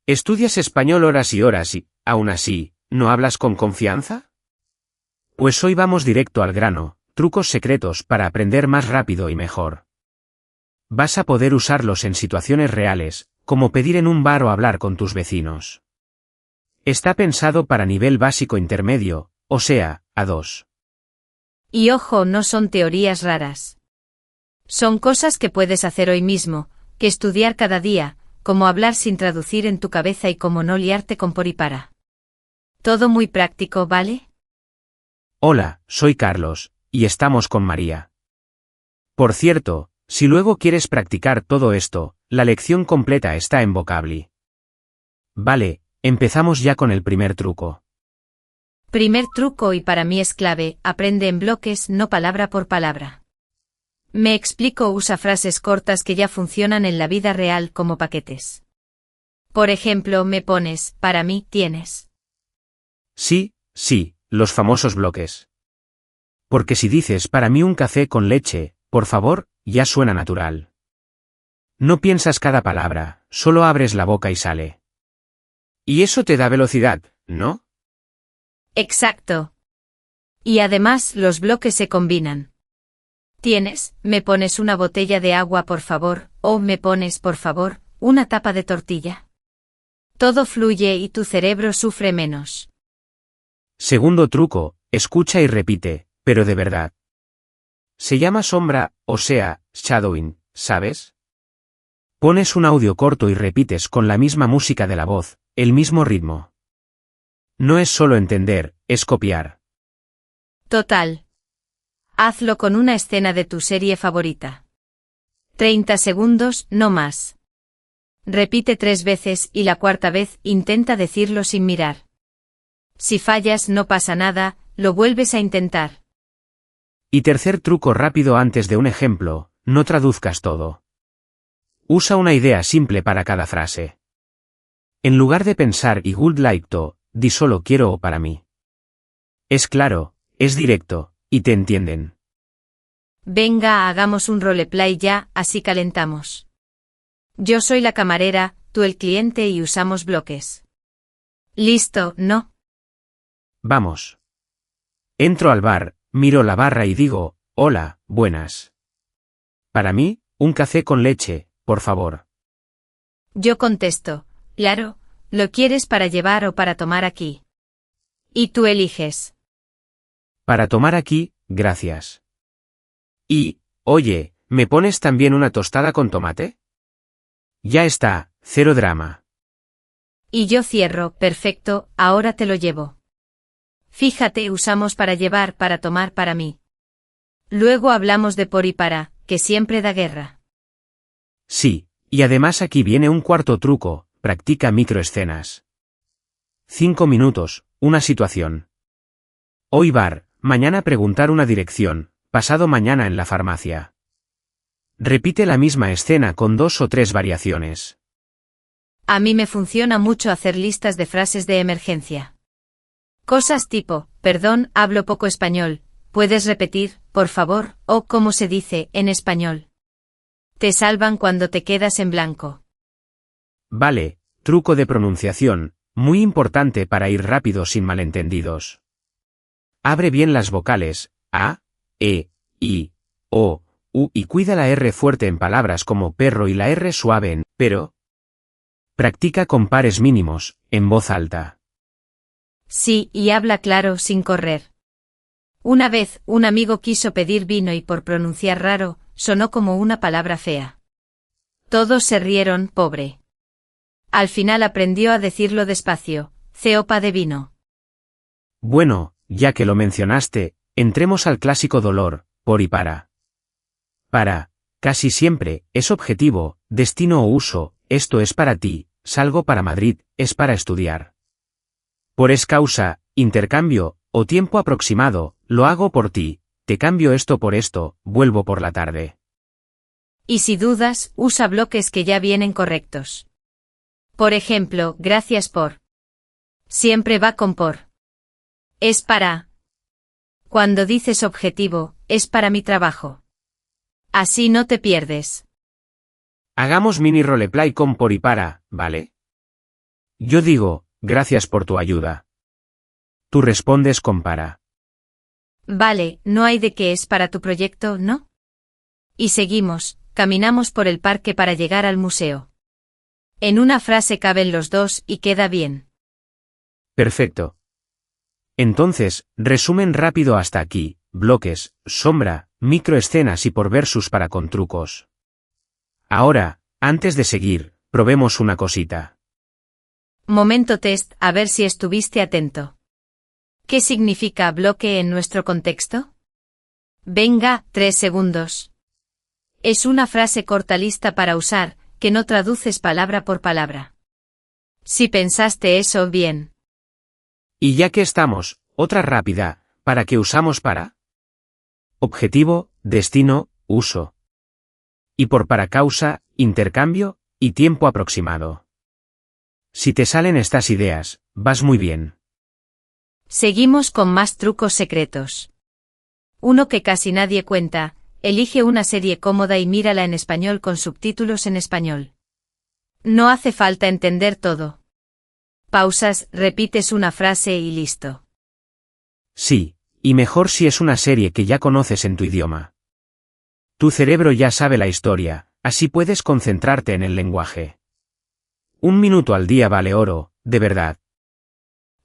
¿Estudias español horas y horas y, aún así, no hablas con confianza? Pues hoy vamos directo al grano, trucos secretos para aprender más rápido y mejor. Vas a poder usarlos en situaciones reales, como pedir en un bar o hablar con tus vecinos. Está pensado para nivel básico intermedio, o sea, A2. Y ojo, no son teorías raras. Son cosas que puedes hacer hoy mismo, que estudiar cada día, como hablar sin traducir en tu cabeza y cómo no liarte con por y para. Todo muy práctico, ¿vale? Hola, soy Carlos, y estamos con María. Por cierto, si luego quieres practicar todo esto, la lección completa está en Vocably. Vale, empezamos ya con el primer truco. Primer truco y para mí es clave, aprende en bloques, no palabra por palabra. Me explico, usa frases cortas que ya funcionan en la vida real como paquetes. Por ejemplo, me pones, para mí, tienes. Sí, los famosos bloques. Porque si dices para mí un café con leche, por favor, ya suena natural. No piensas cada palabra, solo abres la boca y sale. Y eso te da velocidad, ¿no? Exacto. Y además los bloques se combinan. Tienes, me pones una botella de agua por favor, o me pones por favor, una tapa de tortilla. Todo fluye y tu cerebro sufre menos. Segundo truco, escucha y repite, pero de verdad. Se llama sombra, o sea, shadowing, ¿sabes? Pones un audio corto y repites con la misma música de la voz, el mismo ritmo. No es solo entender, es copiar. Total. Hazlo con una escena de tu serie favorita. 30 segundos, no más. Repite 3 veces y la cuarta vez intenta decirlo sin mirar. Si fallas no pasa nada, lo vuelves a intentar. Y tercer truco rápido antes de un ejemplo, no traduzcas todo. Usa una idea simple para cada frase. En lugar de pensar y would like to, di solo quiero o para mí. Es claro, es directo, y te entienden. Venga, hagamos un roleplay ya, así calentamos. Yo soy la camarera, tú el cliente y usamos bloques. Listo, ¿no? Vamos. Entro al bar, miro la barra y digo, hola, buenas. Para mí, un café con leche, por favor. Yo contesto, claro, ¿lo quieres para llevar o para tomar aquí? Y tú eliges. Para tomar aquí, gracias. Y, oye, ¿me pones también una tostada con tomate? Ya está, cero drama. Y yo cierro, perfecto, ahora te lo llevo. Fíjate, usamos para llevar, para tomar, para mí. Luego hablamos de por y para, que siempre da guerra. Sí, y además aquí viene un cuarto truco, practica microescenas. 5 minutos, una situación. Hoy bar, mañana preguntar una dirección, pasado mañana en la farmacia. Repite la misma escena con 2 o 3 variaciones. A mí me funciona mucho hacer listas de frases de emergencia. Cosas tipo, perdón, hablo poco español, ¿puedes repetir, por favor, o cómo se dice en español? Te salvan cuando te quedas en blanco. Vale, truco de pronunciación, muy importante para ir rápido sin malentendidos. Abre bien las vocales, A, E, I, O, U y cuida la R fuerte en palabras como perro y la R suave en pero. Practica con pares mínimos, en voz alta. Sí, y habla claro sin correr. Una vez, un amigo quiso pedir vino y por pronunciar raro, sonó como una palabra fea. Todos se rieron, pobre. Al final aprendió a decirlo despacio, ceopa de vino. Bueno, ya que lo mencionaste, entremos al clásico dolor, por y para. Para, casi siempre, es objetivo, destino o uso, esto es para ti, salgo para Madrid, es para estudiar. Por es causa, intercambio, o tiempo aproximado, lo hago por ti, te cambio esto por esto, vuelvo por la tarde. Y si dudas, usa bloques que ya vienen correctos. Por ejemplo, gracias por. Siempre va con por. Es para. Cuando dices objetivo, es para mi trabajo. Así no te pierdes. Hagamos mini roleplay con por y para, ¿vale? Yo digo, gracias por tu ayuda. Tú respondes con para. Vale, no hay de qué, es para tu proyecto, ¿no? Y seguimos, caminamos por el parque para llegar al museo. En una frase caben los dos y queda bien. Perfecto. Entonces, resumen rápido hasta aquí, bloques, sombra, microescenas y por versus para con trucos. Ahora, antes de seguir, probemos una cosita. Momento test, a ver si estuviste atento. ¿Qué significa bloque en nuestro contexto? Venga, 3 segundos. Es una frase corta lista para usar, que no traduces palabra por palabra. Si pensaste eso bien. Y ya que estamos, otra rápida, ¿para qué usamos para? Objetivo, destino, uso. Y por para causa, intercambio, y tiempo aproximado. Si te salen estas ideas, vas muy bien. Seguimos con más trucos secretos. Uno que casi nadie cuenta, elige una serie cómoda y mírala en español con subtítulos en español. No hace falta entender todo. Pausas, repites una frase y listo. Sí, y mejor si es una serie que ya conoces en tu idioma. Tu cerebro ya sabe la historia, así puedes concentrarte en el lenguaje. 1 minuto al día vale oro, de verdad.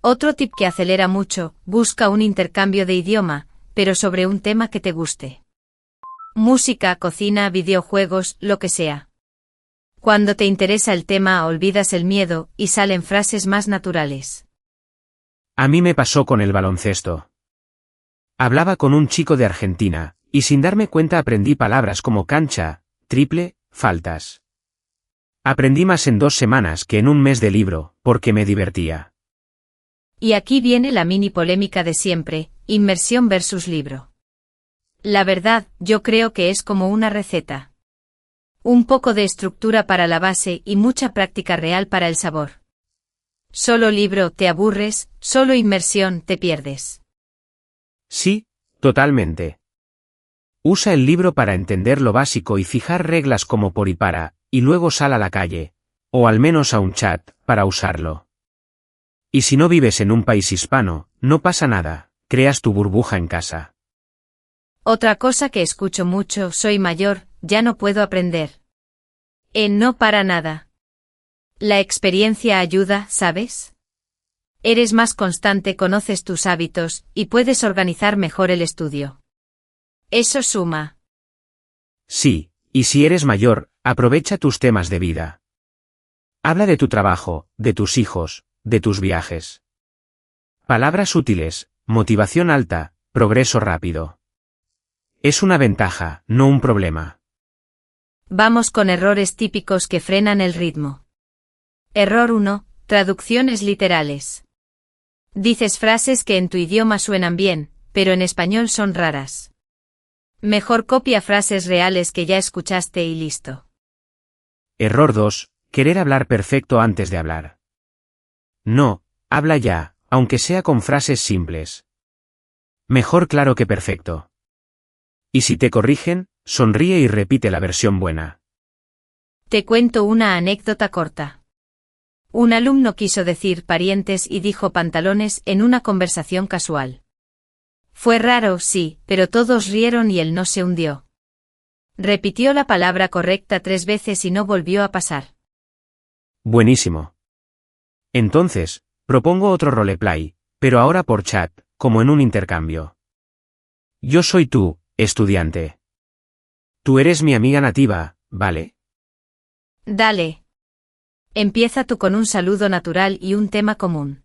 Otro tip que acelera mucho, busca un intercambio de idioma, pero sobre un tema que te guste. Música, cocina, videojuegos, lo que sea. Cuando te interesa el tema olvidas el miedo y salen frases más naturales. A mí me pasó con el baloncesto. Hablaba con un chico de Argentina, y sin darme cuenta aprendí palabras como cancha, triple, faltas. Aprendí más en 2 semanas que en un mes de libro, porque me divertía. Y aquí viene la mini polémica de siempre, inmersión versus libro. La verdad, yo creo que es como una receta. Un poco de estructura para la base y mucha práctica real para el sabor. Solo libro, te aburres, solo inmersión, te pierdes. Sí, totalmente. Usa el libro para entender lo básico y fijar reglas como por y para, y luego sal a la calle, o al menos a un chat, para usarlo. Y si no vives en un país hispano, no pasa nada, creas tu burbuja en casa. Otra cosa que escucho mucho, soy mayor, ya no puedo aprender. No para nada. La experiencia ayuda, ¿sabes? Eres más constante, conoces tus hábitos, y puedes organizar mejor el estudio. Eso suma. Sí, y si eres mayor, aprovecha tus temas de vida. Habla de tu trabajo, de tus hijos, de tus viajes. Palabras útiles, motivación alta, progreso rápido. Es una ventaja, no un problema. Vamos con errores típicos que frenan el ritmo. Error 1. Traducciones literales. Dices frases que en tu idioma suenan bien, pero en español son raras. Mejor copia frases reales que ya escuchaste y listo. Error 2. Querer hablar perfecto antes de hablar. No, habla ya, aunque sea con frases simples. Mejor claro que perfecto. Y si te corrigen, sonríe y repite la versión buena. Te cuento una anécdota corta. Un alumno quiso decir parientes y dijo pantalones en una conversación casual. Fue raro, sí, pero todos rieron y él no se hundió. Repitió la palabra correcta 3 veces y no volvió a pasar. Buenísimo. Entonces, propongo otro roleplay, pero ahora por chat, como en un intercambio. Yo soy tú, estudiante. Tú eres mi amiga nativa, ¿vale? Dale. Empieza tú con un saludo natural y un tema común.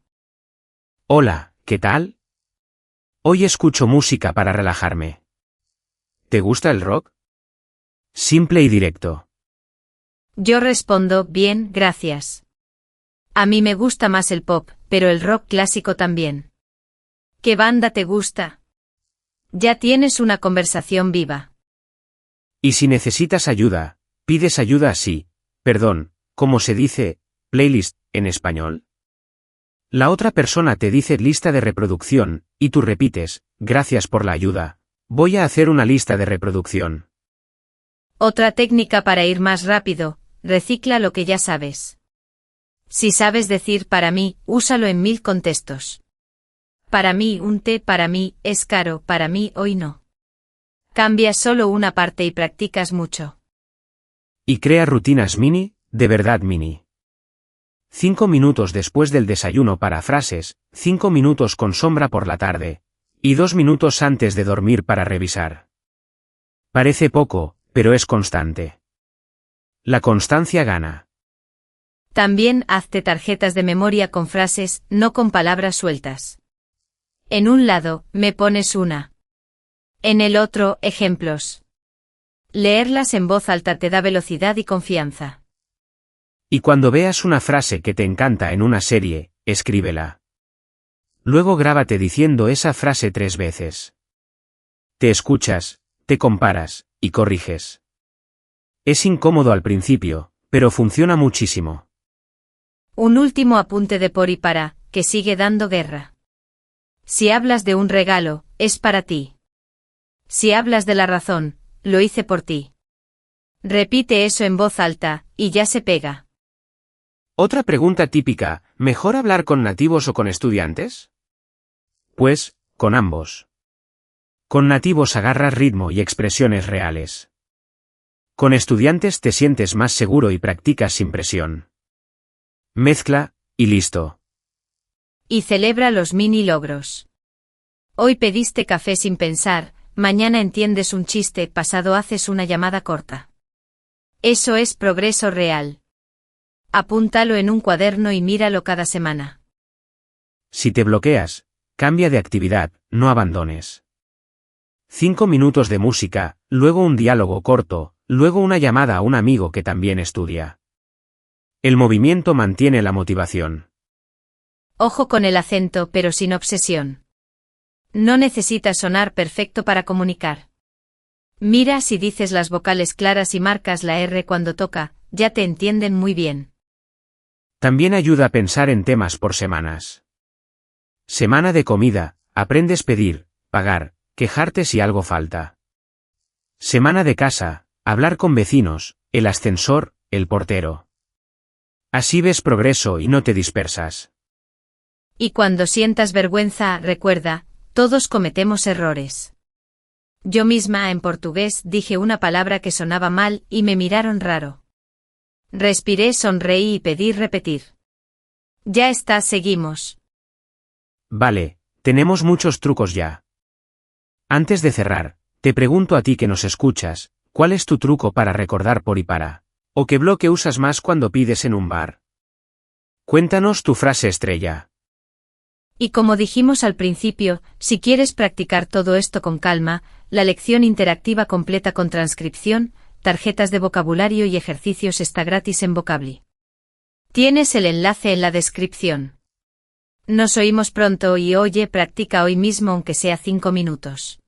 Hola, ¿qué tal? Hoy escucho música para relajarme. ¿Te gusta el rock? Simple y directo. Yo respondo, bien, gracias. A mí me gusta más el pop, pero el rock clásico también. ¿Qué banda te gusta? Ya tienes una conversación viva. Y si necesitas ayuda, pides ayuda así, perdón, ¿cómo se dice, playlist, en español? La otra persona te dice lista de reproducción, y tú repites, gracias por la ayuda. Voy a hacer una lista de reproducción. Otra técnica para ir más rápido, recicla lo que ya sabes. Si sabes decir para mí, úsalo en 1000 contextos. Para mí un té para mí es caro, para mí hoy no. Cambias solo una parte y practicas mucho. Y crea rutinas mini, de verdad mini. 5 minutos después del desayuno para frases, 5 minutos con sombra por la tarde, y 2 minutos antes de dormir para revisar. Parece poco, pero es constante. La constancia gana. También hazte tarjetas de memoria con frases, no con palabras sueltas. En un lado, me pones una. En el otro, ejemplos. Leerlas en voz alta te da velocidad y confianza. Y cuando veas una frase que te encanta en una serie, escríbela. Luego grábate diciendo esa frase 3 veces. Te escuchas, te comparas, y corriges. Es incómodo al principio, pero funciona muchísimo. Un último apunte de por y para, que sigue dando guerra. Si hablas de un regalo, es para ti. Si hablas de la razón, lo hice por ti. Repite eso en voz alta, y ya se pega. Otra pregunta típica, ¿mejor hablar con nativos o con estudiantes? Pues, con ambos. Con nativos agarras ritmo y expresiones reales. Con estudiantes te sientes más seguro y practicas sin presión. Mezcla, y listo. Y celebra los mini logros. Hoy pediste café sin pensar, mañana entiendes un chiste, pasado haces una llamada corta. Eso es progreso real. Apúntalo en un cuaderno y míralo cada semana. Si te bloqueas, cambia de actividad, no abandones. 5 minutos de música, luego un diálogo corto, luego una llamada a un amigo que también estudia. El movimiento mantiene la motivación. Ojo con el acento, pero sin obsesión. No necesitas sonar perfecto para comunicar. Mira si dices las vocales claras y marcas la R cuando toca, ya te entienden muy bien. También ayuda a pensar en temas por semanas. Semana de comida, aprendes pedir, pagar, quejarte si algo falta. Semana de casa, hablar con vecinos, el ascensor, el portero. Así ves progreso y no te dispersas. Y cuando sientas vergüenza, recuerda, todos cometemos errores. Yo misma en portugués dije una palabra que sonaba mal y me miraron raro. Respiré, sonreí y pedí repetir. Ya está, seguimos. Vale, tenemos muchos trucos ya. Antes de cerrar, te pregunto a ti que nos escuchas, ¿cuál es tu truco para recordar por y para? ¿O qué bloque usas más cuando pides en un bar? Cuéntanos tu frase estrella. Y como dijimos al principio, si quieres practicar todo esto con calma, la lección interactiva completa con transcripción, tarjetas de vocabulario y ejercicios está gratis en Vocably. Tienes el enlace en la descripción. Nos oímos pronto y oye, practica hoy mismo aunque sea 5 minutos.